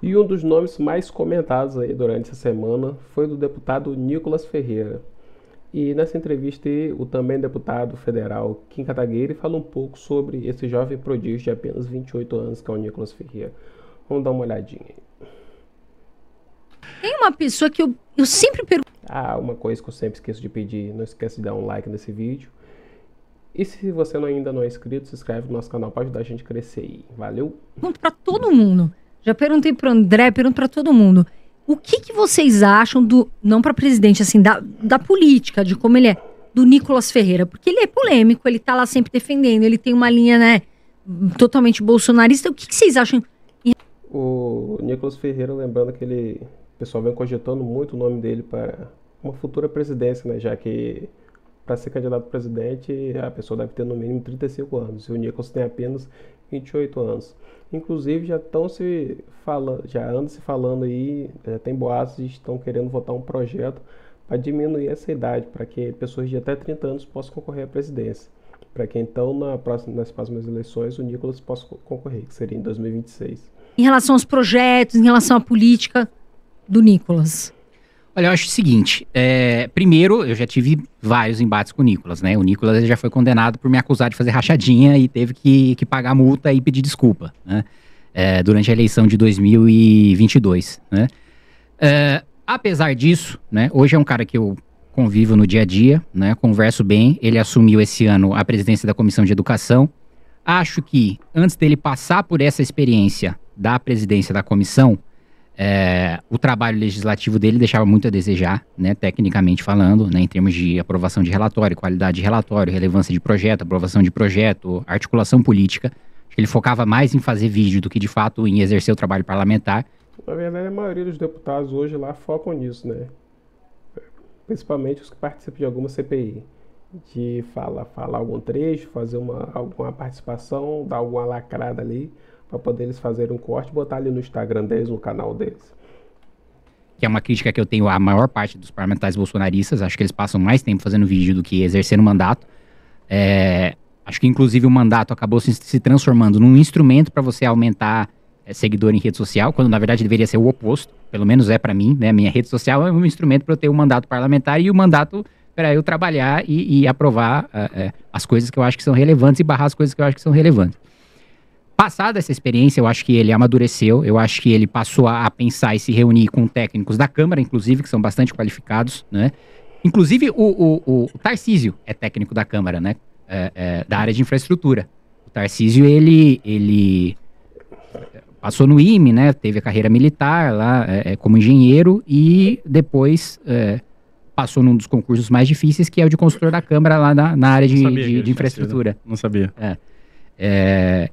E um dos nomes mais comentados aí durante essa semana foi do deputado Nicolas Ferreira. E nessa entrevista o também deputado federal Kim Kataguiri fala um pouco sobre esse jovem prodígio de apenas 28 anos que é o Nicolas Ferreira. Vamos dar uma olhadinha aí. Tem uma pessoa que eu sempre pergunto. Uma coisa que eu sempre esqueço de pedir, não esquece de dar um like nesse vídeo. E se você ainda não é inscrito, se inscreve no nosso canal para ajudar a gente a crescer aí. Valeu? Pergunto para todo mundo. Já perguntei para o André, pergunto para todo mundo. O que vocês acham do, não para presidente, assim, da política, de como ele é, do Nicolas Ferreira? Porque ele é polêmico, ele tá lá sempre defendendo, ele tem uma linha, né, totalmente bolsonarista. O que vocês acham? O Nicolas Ferreira, lembrando que o pessoal vem cogitando muito o nome dele para uma futura presidência, né, já que para ser candidato a presidente, a pessoa deve ter no mínimo 35 anos, e o Nicolas tem apenas 28 anos. Inclusive já anda se falando aí, tem boatos e estão querendo votar um projeto para diminuir essa idade, para que pessoas de até 30 anos possam concorrer à presidência. Para que então nas próximas eleições o Nicolas possa concorrer, que seria em 2026. Em relação aos projetos, em relação à política do Nicolas? Olha, eu acho o seguinte, primeiro, eu já tive vários embates com o Nicolas, né? O Nicolas ele já foi condenado por me acusar de fazer rachadinha e teve que pagar multa e pedir desculpa, né? Durante a eleição de 2022, né? Apesar disso, né? Hoje é um cara que eu convivo no dia a dia, né? Converso bem, ele assumiu esse ano a presidência da Comissão de Educação. Acho que, antes dele passar por essa experiência da presidência da comissão, o trabalho legislativo dele deixava muito a desejar, né, tecnicamente falando, né, em termos de aprovação de relatório, qualidade de relatório, relevância de projeto, aprovação de projeto, articulação política. Acho que ele focava mais em fazer vídeo do que, de fato, em exercer o trabalho parlamentar. Na verdade, a maioria dos deputados hoje lá focam nisso, né? Principalmente os que participam de alguma CPI. De falar algum trecho, fazer alguma participação, dar alguma lacrada ali, para poder eles fazerem um corte e botar ali no Instagram deles, no canal deles. Que é uma crítica que eu tenho à maior parte dos parlamentares bolsonaristas. Acho que eles passam mais tempo fazendo vídeo do que exercendo o mandato. Acho que, inclusive, o mandato acabou se transformando num instrumento para você aumentar seguidor em rede social, quando, na verdade, deveria ser o oposto. Pelo menos é para mim, né? Minha rede social é um instrumento para eu ter um mandato parlamentar e o mandato para eu trabalhar e aprovar as coisas que eu acho que são relevantes e barrar as coisas que eu acho que são relevantes. Passada essa experiência, eu acho que ele amadureceu, eu acho que ele passou a pensar e se reunir com técnicos da Câmara, inclusive, que são bastante qualificados, né? Inclusive, o Tarcísio é técnico da Câmara, né? Da área de infraestrutura. O Tarcísio, ele passou no IME, né? Teve a carreira militar lá como engenheiro e depois passou num dos concursos mais difíceis, que é o de consultor da Câmara lá na área de infraestrutura. Não sabia.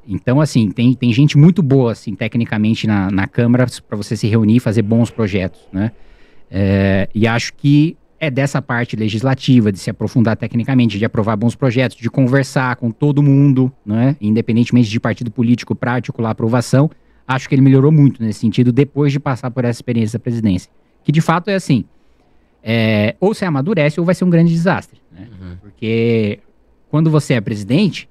Então, assim, tem gente muito boa, assim, tecnicamente na Câmara para você se reunir e fazer bons projetos, né? E acho que é dessa parte legislativa, de se aprofundar tecnicamente, de aprovar bons projetos, de conversar com todo mundo, né? Independentemente de partido político, para articular a aprovação. Acho que ele melhorou muito nesse sentido depois de passar por essa experiência da presidência. Que, de fato, é assim, ou você amadurece ou vai ser um grande desastre, né? Porque quando você é presidente...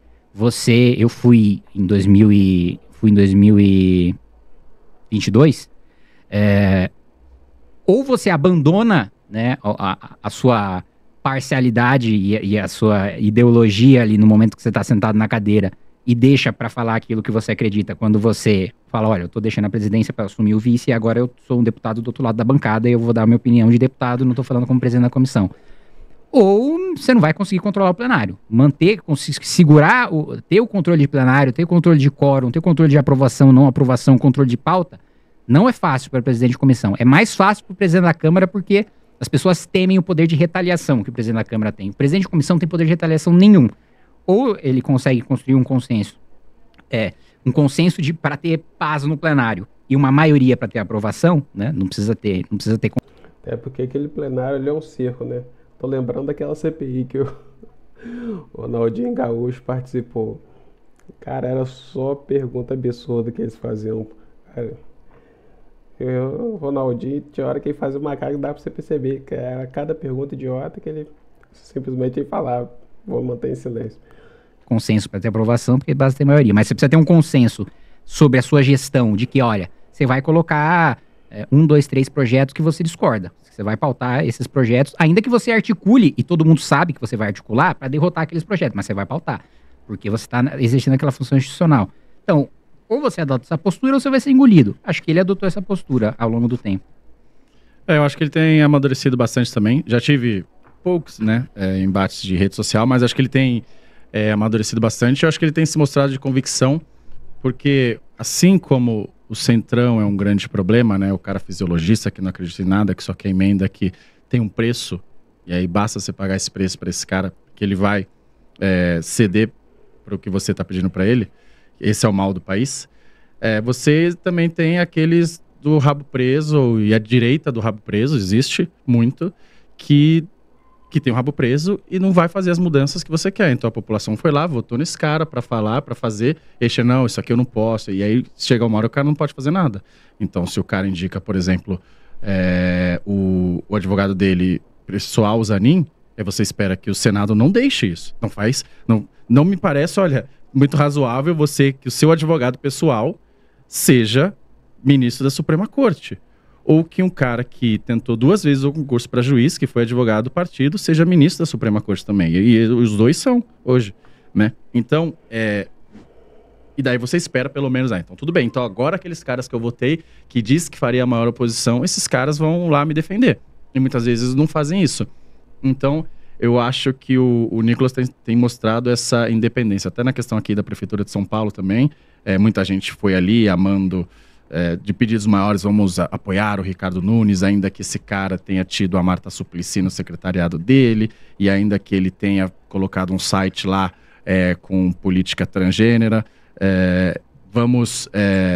Eu fui em 2022, ou você abandona, né, a sua parcialidade e a sua ideologia ali no momento que você está sentado na cadeira e deixa para falar aquilo que você acredita, quando você fala, olha, eu estou deixando a presidência para assumir o vice e agora eu sou um deputado do outro lado da bancada e eu vou dar a minha opinião de deputado, não estou falando como presidente da comissão. Ou você não vai conseguir controlar o plenário. Segurar, ter o controle de plenário, ter o controle de quórum, ter o controle de aprovação, não aprovação, controle de pauta, não é fácil para o presidente de comissão. É mais fácil para o presidente da Câmara porque as pessoas temem o poder de retaliação que o presidente da Câmara tem. O presidente de comissão não tem poder de retaliação nenhum. Ou ele consegue construir um consenso, para ter paz no plenário e uma maioria para ter aprovação, né? Não precisa ter. É porque aquele plenário ali é um circo, né? Tô lembrando daquela CPI que o Ronaldinho Gaúcho participou. Cara, era só pergunta absurda que eles faziam. Cara, o Ronaldinho, tinha hora que ele fazia uma cara que dá pra você perceber que era cada pergunta idiota que ele simplesmente falava, vou manter em silêncio. Consenso para ter aprovação, porque basta ter maioria. Mas você precisa ter um consenso sobre a sua gestão, de que, olha, você vai colocar 1, 2, 3 projetos que você discorda. Você vai pautar esses projetos, ainda que você articule, e todo mundo sabe que você vai articular, para derrotar aqueles projetos, mas você vai pautar. Porque você está exercendo aquela função institucional. Então, ou você adota essa postura ou você vai ser engolido. Acho que ele adotou essa postura ao longo do tempo. Eu acho que ele tem amadurecido bastante também. Já tive poucos, né, embates de rede social, mas acho que ele tem amadurecido bastante. Eu acho que ele tem se mostrado de convicção, porque assim como o Centrão é um grande problema, né, o cara fisiologista que não acredita em nada, que só quer emenda, que tem um preço, e aí basta você pagar esse preço para esse cara, que ele vai ceder para o que você está pedindo para ele. Esse é o mal do país. Você também tem aqueles do rabo preso, e a direita do rabo preso, existe muito, que tem o rabo preso e não vai fazer as mudanças que você quer. Então a população foi lá, votou nesse cara para falar, para fazer, e não, isso aqui eu não posso. E aí chega uma hora o cara não pode fazer nada. Então se o cara indica, por exemplo, o advogado dele pessoal, o Zanin, você espera que o Senado não deixe isso. Não faz, não me parece, olha, muito razoável que o seu advogado pessoal seja ministro da Suprema Corte. Ou que um cara que tentou 2 vezes o concurso para juiz, que foi advogado do partido, seja ministro da Suprema Corte também. E os dois são hoje, né? Então, e daí você espera pelo menos, então tudo bem. Então agora aqueles caras que eu votei, que disse que faria a maior oposição, esses caras vão lá me defender. E muitas vezes não fazem isso. Então, eu acho que o Nicolas tem mostrado essa independência. Até na questão aqui da Prefeitura de São Paulo também, muita gente foi ali amando, de pedidos maiores, vamos apoiar o Ricardo Nunes, ainda que esse cara tenha tido a Marta Suplicy no secretariado dele, e ainda que ele tenha colocado um site lá com política transgênera. Vamos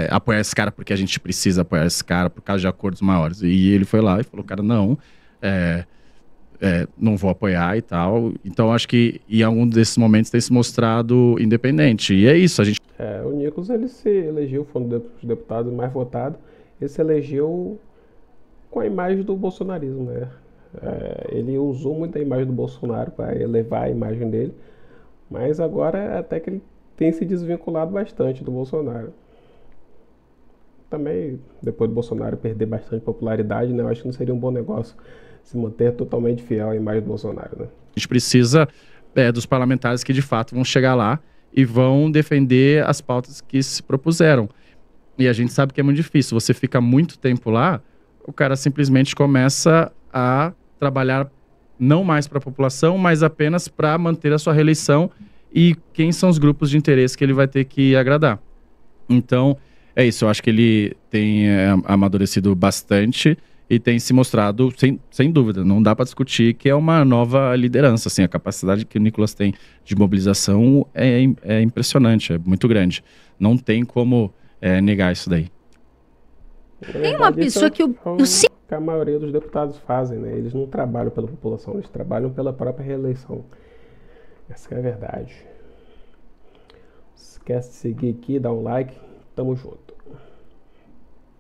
apoiar esse cara porque a gente precisa apoiar esse cara por causa de acordos maiores. E ele foi lá e falou, cara, não, não vou apoiar e tal. Então acho que em algum desses momentos tem se mostrado independente. E é isso, a gente... O Nicolas, ele se elegeu, foi um dos deputados mais votados, ele se elegeu com a imagem do bolsonarismo, né? Ele usou muito a imagem do Bolsonaro para elevar a imagem dele, mas agora até que ele tem se desvinculado bastante do Bolsonaro. Também, depois do Bolsonaro perder bastante popularidade, né? Eu acho que não seria um bom negócio se manter totalmente fiel à imagem do Bolsonaro, né? A gente precisa dos parlamentares que de fato vão chegar lá e vão defender as pautas que se propuseram. E a gente sabe que é muito difícil. Você fica muito tempo lá, o cara simplesmente começa a trabalhar não mais para a população, mas apenas para manter a sua reeleição e quem são os grupos de interesse que ele vai ter que agradar. Então, é isso. Eu acho que ele tem amadurecido bastante e tem se mostrado, sem dúvida, não dá para discutir que é uma nova liderança. Assim, a capacidade que o Nicolas tem de mobilização é impressionante, é muito grande. Não tem como negar isso daí. Tem uma pessoa que eu que a maioria dos deputados fazem, né? Eles não trabalham pela população, eles trabalham pela própria reeleição. Essa é a verdade. Se quer seguir aqui, dá um like, tamo junto.